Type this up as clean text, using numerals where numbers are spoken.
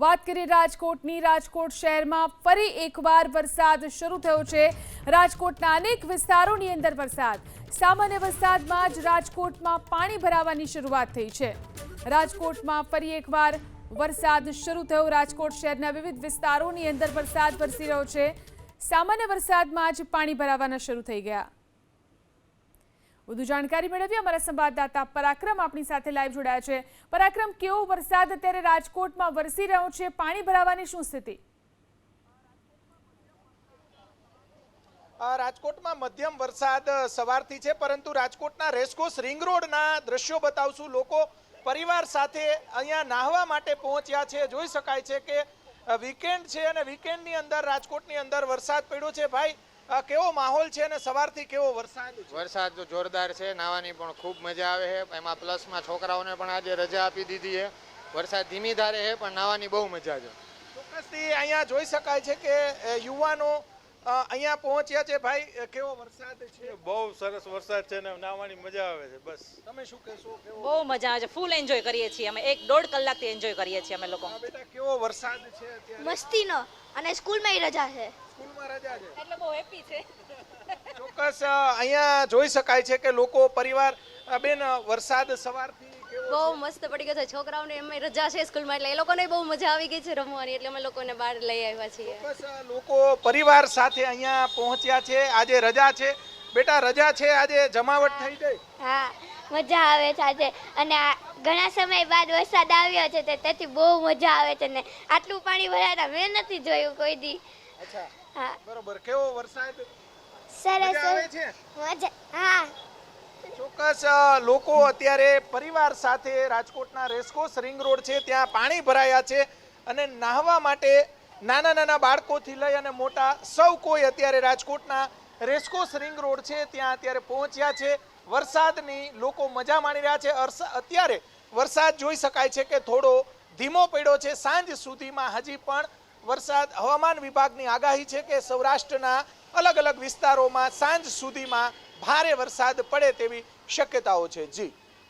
વાત કરીએ રાજકોટની। રાજકોટ શહેરમાં ફરી એકવાર વરસાદ શરૂ થયો છે। રાજકોટના અનેક વિસ્તારોની અંદર વરસાદ, સામાન્ય વરસાદમાં જ રાજકોટમાં પાણી ભરાવાની શરૂઆત થઈ છે। રાજકોટમાં ફરી એકવાર વરસાદ શરૂ થયો। રાજકોટ શહેરના વિવિધ વિસ્તારોની અંદર વરસાદ વરસી રહ્યો છે। સામાન્ય વરસાદમાં જ પાણી ભરાવાના શરૂ થઈ ગયા। વધુ જાણકારી મેળવીએ અમારા સંવાદદાતા પરાક્રમ આપણી સાથે લાઈવ જોડાયા છે। પરાક્રમ, કેવો વરસાદ અત્યારે રાજકોટમાં વરસી રહ્યો છે? પાણી ભરાવાની શું સ્થિતિ? રાજકોટમાં મધ્યમ વરસાદ સવારથી છે, પરંતુ રાજકોટના રેસકોર્સ રિંગ રોડના દ્રશ્યો બતાવશું। લોકો પરિવાર સાથે અહીંયા નાહવા માટે પહોંચ્યા છે। જોઈ શકાય છે કે વીકેન્ડ છે અને વીકેન્ડની અંદર રાજકોટની અંદર વરસાદ પડ્યો છે। ભાઈ, કેવો માહોલ છે અને સવારથી કેવો વરસાદ છે? વરસાદ તો જોરદાર છે, નાવાની પણ ખૂબ મજા આવે છે। એમાં પ્લસમાં છોકરાઓને પણ આજે રજા આપી દીધી છે। વરસાદ ધીમી ધારે છે પણ નાવાની બહુ મજા છે। ચોક્કસથી અહીંયા જોઈ શકાય છે કે યુવાનો અહીંયા પહોંચ્યા છે। ભાઈ, કેવો વરસાદ છે? બહુ સરસ વરસાદ છે ને નાવાની મજા આવે છે। બસ તમે શું કહેશો? બહુ મજા આવે છે, ફૂલ એન્જોય કરીએ છીએ અમે। 1-1.5 કલાકથી એન્જોય કરીએ છીએ અમે લોકો। બેટા, કેવો વરસાદ છે અત્યારે? મસ્તીનો, અને સ્કૂલમાં રજા છે, સ્કૂલમાં રજા છે એટલે બહુ હેપી છે। ચોક્કસ અહીંયા જોઈ શકાય છે કે લોકો પરિવાર બેન વરસાદ સવારથી બહુ મસ્ત પડી ગયો છે। છોકરાઓને એમ રજા છે સ્કૂલમાં, એટલે એ લોકોને બહુ મજા આવી ગઈ છે રમવાની, એટલે અમે લોકોને બહાર લઈ આવ્યા છીએ। ચોક્કસ લોકો પરિવાર સાથે અહીંયા પહોંચ્યા છે। આજે રજા છે બેટા, રજા છે આજે, જમાવટ થઈ ગઈ? હા, મજા આવે છે આજે, અને ઘણા સમય બાદ વરસાદ આવ્યો છે તેથી બહુ મજા આવે છે ને આટલું પાણી ભરાતા મેં નથી જોયું કોઈ દી। અચ્છા, હા, બરોબર। કેવો વરસાદ? સરસ મજા આવે છે? મજા, હા। ચોક્કસ લોકો અત્યારે પરિવાર સાથે રાજકોટના રેસકોર્સ રિંગ રોડ છે ત્યાં પાણી ભરાયા છે અને નાહવા માટે નાના નાના બાળકોથી લઈ અને મોટા સૌ કોઈ અત્યારે રાજકોટના રેસકોર્સ રિંગ રોડ છે ત્યાં અત્યારે પહોંચ્યા છે। વરસાદની લોકો મજા માણી રહ્યા છે। અત્યારે વરસાદ જોઈ શકાય છે કે થોડો ધીમો પડ્યો છે। સાંજ સુધીમાં હજી પણ વરસાદ, હવામાન વિભાગની આગાહી છે કે સૌરાષ્ટ્રના અલગ અલગ વિસ્તારોમાં સાંજ સુધીમાં ભારે વરસાદ પડે તેવી શક્યતાઓ છે। જી।